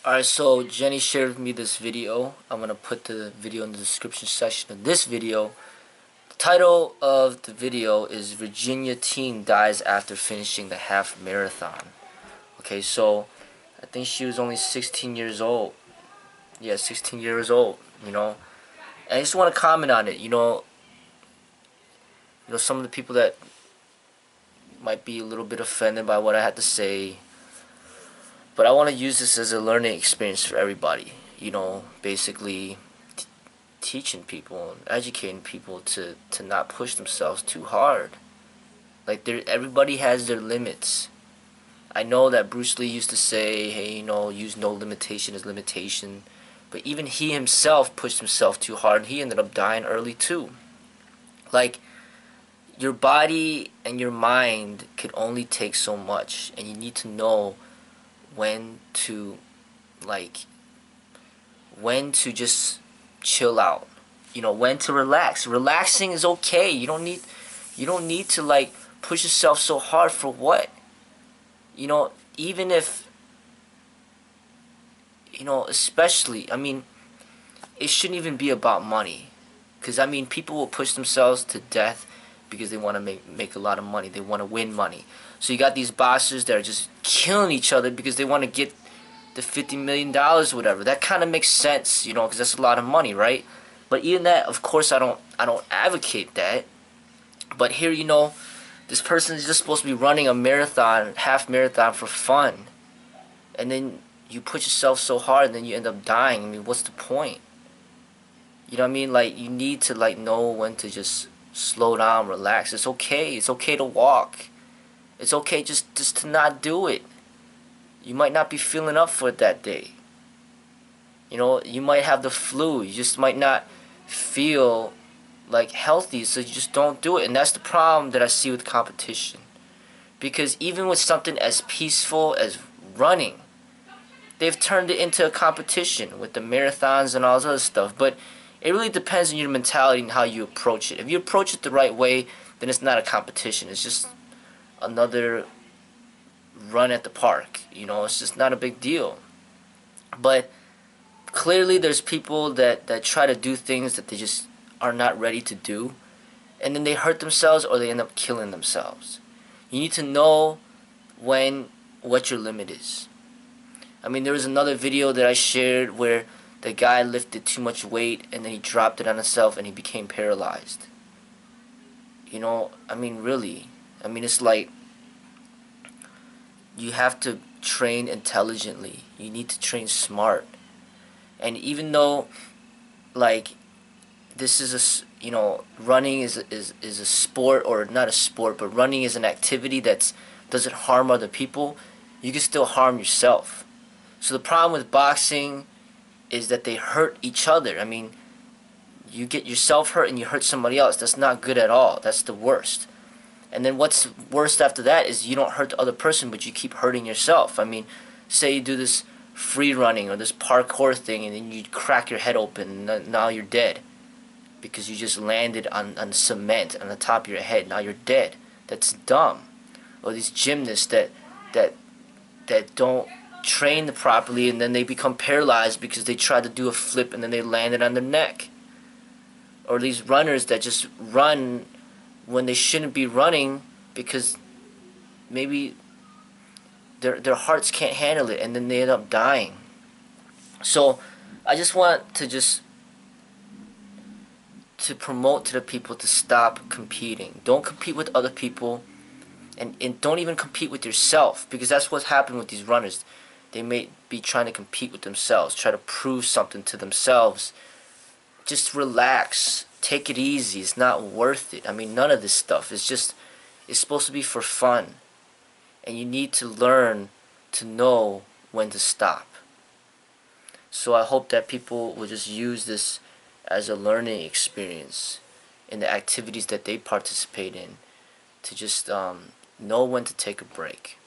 Alright, so Jenny shared with me this video. I'm going to put the video in the description section of this video. The title of the video is Virginia Teen Dies After Finishing the Half Marathon. Okay, so I think she was only 16 years old. Yeah, 16 years old, And I just want to comment on it, some of the people that might be a little bit offended by what I had to say. But I want to use this as a learning experience for everybody. Basically teaching people and educating people to not push themselves too hard. Like, everybody has their limits. I know that Bruce Lee used to say, hey, use no limitation as limitation. But even he himself pushed himself too hard, and he ended up dying early too. Like, your body and your mind could only take so much, and you need to know when to just chill out, when to relax. Relaxing is okay. You don't need to push yourself so hard for what? Even if especially, it shouldn't even be about money, because people will push themselves to death because they want to make a lot of money. They want to win money. So you got these boxers that are just killing each other because they want to get the $50 million or whatever. That kind of makes sense, because that's a lot of money, right? But even that, of course, I don't advocate that. But here, this person is just supposed to be running a marathon, half marathon for fun, and then you push yourself so hard, and then you end up dying. What's the point? Like, you need to know when to just slow down, relax. It's okay. It's okay to walk. It's okay just to not do it. You might not be feeling up for it that day. You might have the flu. You just might not feel healthy, so you just don't do it. And that's the problem that I see with competition. Because even with something as peaceful as running, they've turned it into a competition with the marathons and all this other stuff. But it really depends on your mentality and how you approach it. If you approach it the right way, then it's not a competition. It's just another run at the park. It's just not a big deal. But clearly there's people that try to do things that they just are not ready to do, and then they hurt themselves or they end up killing themselves. You need to know what your limit is. There was another video that I shared where the guy lifted too much weight and then he dropped it on himself and he became paralyzed. Really. It's like, you have to train intelligently. You need to train smart. And even though, this is running is a sport, or not a sport, but running is an activity that doesn't harm other people, you can still harm yourself. So the problem with boxing is that they hurt each other. You get yourself hurt and you hurt somebody else. That's not good at all. That's the worst. And then what's worst after that is you don't hurt the other person, but you keep hurting yourself. Say you do this free running or this parkour thing, and then you crack your head open, and now you're dead because you just landed on cement on the top of your head. Now you're dead. That's dumb. Or these gymnasts that don't train properly, and then they become paralyzed because they try to do a flip and then they landed on their neck. Or these runners that just run when they shouldn't be running because maybe their hearts can't handle it, and then they end up dying. So I just want to promote to the people to stop competing. Don't compete with other people, and don't even compete with yourself, because that's what's happened with these runners. They may be trying to compete with themselves, try to prove something to themselves. Just relax. Take it easy. It's not worth it. None of this stuff. It's supposed to be for fun. And you need to learn to know when to stop. So I hope that people will just use this as a learning experience in the activities that they participate in, to just know when to take a break.